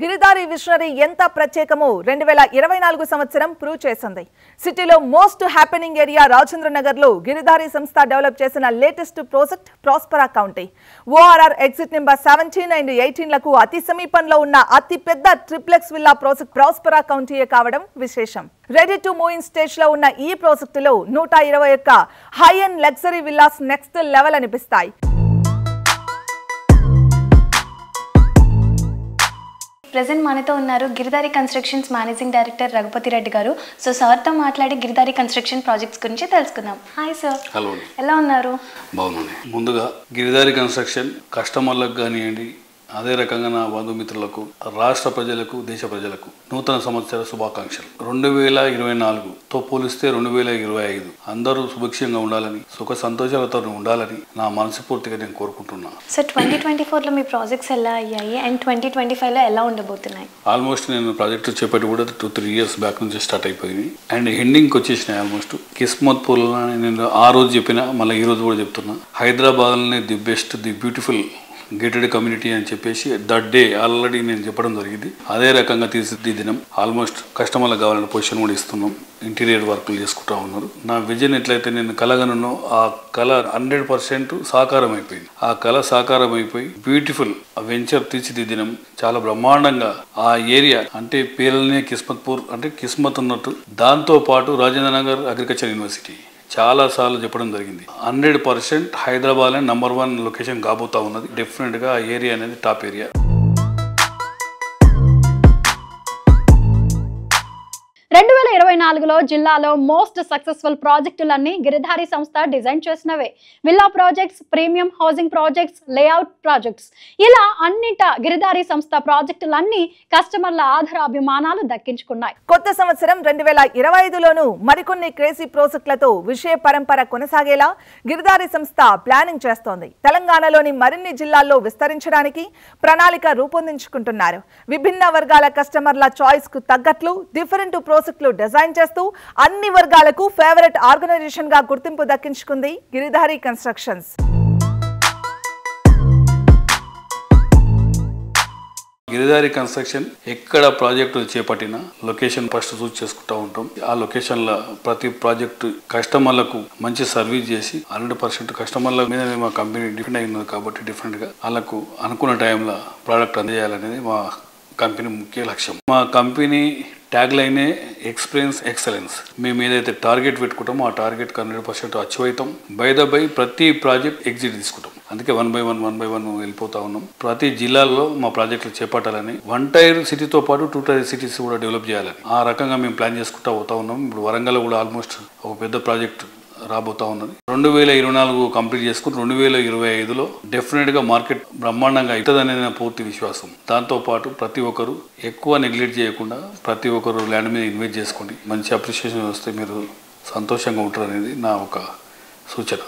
Giridhari visionary ఎంత ప్రత్యేకమో 2024 సంవత్సరం prove చేసింది. సిటీలో మోస్ట్ హ్యాపెనింగ్ ఏరియా రాజేంద్రనగర్ లో గిరిదారి సంస్థ డెవలప్ చేసిన latest project Prospera County. ORR exit number 17 and 18 లకు అతి సమీపంలో ఉన్న అతి పెద్ద ట్రిప్లెక్స్ విల్లా ప్రాజెక్ట్ ప్రాస్పరా కౌంటీయే కావడం విశేషం. Ready to move in stage లో ఉన్న ఈ ప్రాజెక్టులో 121 high and luxury villas next level అనిపిస్తాయి. ప్రెజెంట్ మనతో ఉన్నారు Giridhari constructions managing director Raghupathi Reddy గారు. సో సార్తో మాట్లాడి గిరిదారి కన్స్ట్రక్షన్ ప్రాజెక్ట్స్ గురించి తెలుసుకుందాం. Hi sir. హలో. ఎలా ఉన్నారు? బాగున్నాను. ముందుగా గిరిదారి కన్స్ట్రక్షన్ కస్టమర్లకు కానివ్వండి, అదే రకంగా నా బంధుమిత్రులకు, రాష్ట్ర ప్రజలకు, దేశ ప్రజలకు నూతన సంవత్సర శుభాకాంక్షలు. 2024తో పోలిస్తే 2025 అందరూ సుభిక్షంగా ఉండాలని, సుఖ సంతోషాలతో ఉండాలని నా మనస్ఫూర్తిగా నేను కోరుకుంటున్నాను. సో 2024లో మీ ప్రాజెక్ట్స్ ఎలా అయ్యాయి అండ్ 2025లో ఎలా ఉండబోతున్నాయి? ఆల్మోస్ట్ నేను ప్రాజెక్టు చేపట్టి కూడా 2-3 ఇయర్స్ బ్యాక్ నుంచి స్టార్ట్ అయిపోయింది అండ్ ఎండింగ్కి వచ్చేసినాయి. ఆల్మోస్ట్ కిస్మత్పూర్లో నేను ఆ రోజు చెప్పిన, మళ్ళీ ఈ రోజు కూడా చెప్తున్నా, హైదరాబాద్లోనే the best, the beautiful gated community అని చెప్పేసి దట్ డే ఆల్రెడీ నేను చెప్పడం జరిగింది. అదే రకంగా తీర్చిదిద్దినాం. ఆల్మోస్ట్ కస్టమర్లకు కావాలని పొజిషన్ కూడా ఇస్తున్నాం. ఇంటీరియర్ వర్క్లు చేసుకుంటూ ఉన్నారు. నా విజన్ ఎట్లయితే నేను కలగనో ఆ కళ 100% సాకారం అయిపోయింది. ఆ కళ సాకారం అయిపోయి బ్యూటిఫుల్ వెంచర్ తీర్చిదిద్దినాం. చాలా బ్రహ్మాండంగా ఆ ఏరియా అంటే పేర్లనే కిస్మత్పూర్ అంటే కిస్మత్ ఉన్నట్టు. దాంతో పాటు రాజేంద్రనగర్ అగ్రికల్చర్ యూనివర్సిటీ చాలా సార్లు చెప్పడం జరిగింది. 100% హైదరాబాద్ నంబర్ 1 లొకేషన్ కాబోతా ఉన్నది. డెఫినెట్గా ఆ ఏరియా అనేది టాప్ ఏరియా. 2024లో జిల్లాలో మోస్ట్ సక్సెస్ఫుల్ ప్రాజెక్టులన్నీ గిరిదారి సంస్థ డిజైన్ చేసినవే. Villa projects, premium housing projects, layout projects, ఇలా అన్నిట గిరిదారి సంస్థ ప్రాజెక్టులన్నీ కస్టమర్ల ఆధారాభిమానాలు దక్కించుకున్నాయి. కొత్త సంవత్సరం 2025లోనూ మరికొన్ని క్రేజీ ప్రాజెక్టులతో విషయ పరంపర కొనసాగేలా గిరిదారి సంస్థ ప్లానింగ్ చేస్తోంది. తెలంగాణలోని మరిన్ని జిల్లాల్లో విస్తరించడానికి ప్రణాళిక రూపొందించుకుంటున్నారు. విభిన్న వర్గాల కస్టమర్ల చాయిస్ కు తగ్గట్లు డిఫరెంట్ ప్రాజెక్టులు డిజైన్ చేస్తూ అన్ని వర్గాలకు ఫేవరెట్ ఆర్గనైజేషన్ గా గుర్తింపు దక్కించుకుంది గిరిదారి కన్స్ట్రక్షన్స్. గిరిదారి కన్స్ట్రక్షన్ ఎక్కడ ప్రాజెక్టు చేపట్టినా లొకేషన్ ఫస్ట్ చూస్ చేసుకుంటూ ఉంటాం. ఆ లొకేషన్లో ప్రతి ప్రాజెక్టు కస్టమర్లకు మంచి సర్వీస్ చేసి 100% కస్టమర్ల మీద మా కంపెనీ డిపెండ్ అయినది కాబట్టి డిఫరెంట్గా వాళ్ళకు అనుకున్న టైంలో ప్రోడక్ట్ అందజేయాలనేది మా కంపెనీ ముఖ్య లక్ష్యం. మా కంపెనీ ట్యాగ్ లైనే ఎక్స్పీరియన్స్ ఎక్సలెన్స్. మేము ఏదైతే టార్గెట్ పెట్టుకుంటామో ఆ టార్గెట్ 100% అచీవ్ అవుతాం. బై ప్రతి ప్రాజెక్ట్ ఎగ్జిట్ తీసుకుంటాం. అందుకే 1 by 1 వెళ్ళిపోతా ఉన్నాం. ప్రతి జిల్లాల్లో మా ప్రాజెక్టులు చేపట్టాలని, 1 tier సిటీతో పాటు 2 tier సిటీస్ కూడా డెవలప్ చేయాలని ఆ రకంగా మేము ప్లాన్ చేసుకుంటూ పోతా ఉన్నాం. ఇప్పుడు వరంగల్ కూడా ఆల్మోస్ట్ ఒక పెద్ద ప్రాజెక్ట్ రాబోతా ఉన్నది. 2024 కంప్లీట్ చేసుకుని 2025లో డెఫినెట్గా మార్కెట్ బ్రహ్మాండంగా అవుతుందనే పూర్తి విశ్వాసం. దాంతోపాటు ప్రతి ఒక్కరు ఎక్కువ నెగ్లెక్ట్ చేయకుండా ప్రతి ఒక్కరు ల్యాండ్ మీద ఇన్వెస్ట్ చేసుకోండి. మంచి అప్రిషియేషన్ వస్తే మీరు సంతోషంగా ఉంటారు అనేది నా ఒక సూచన.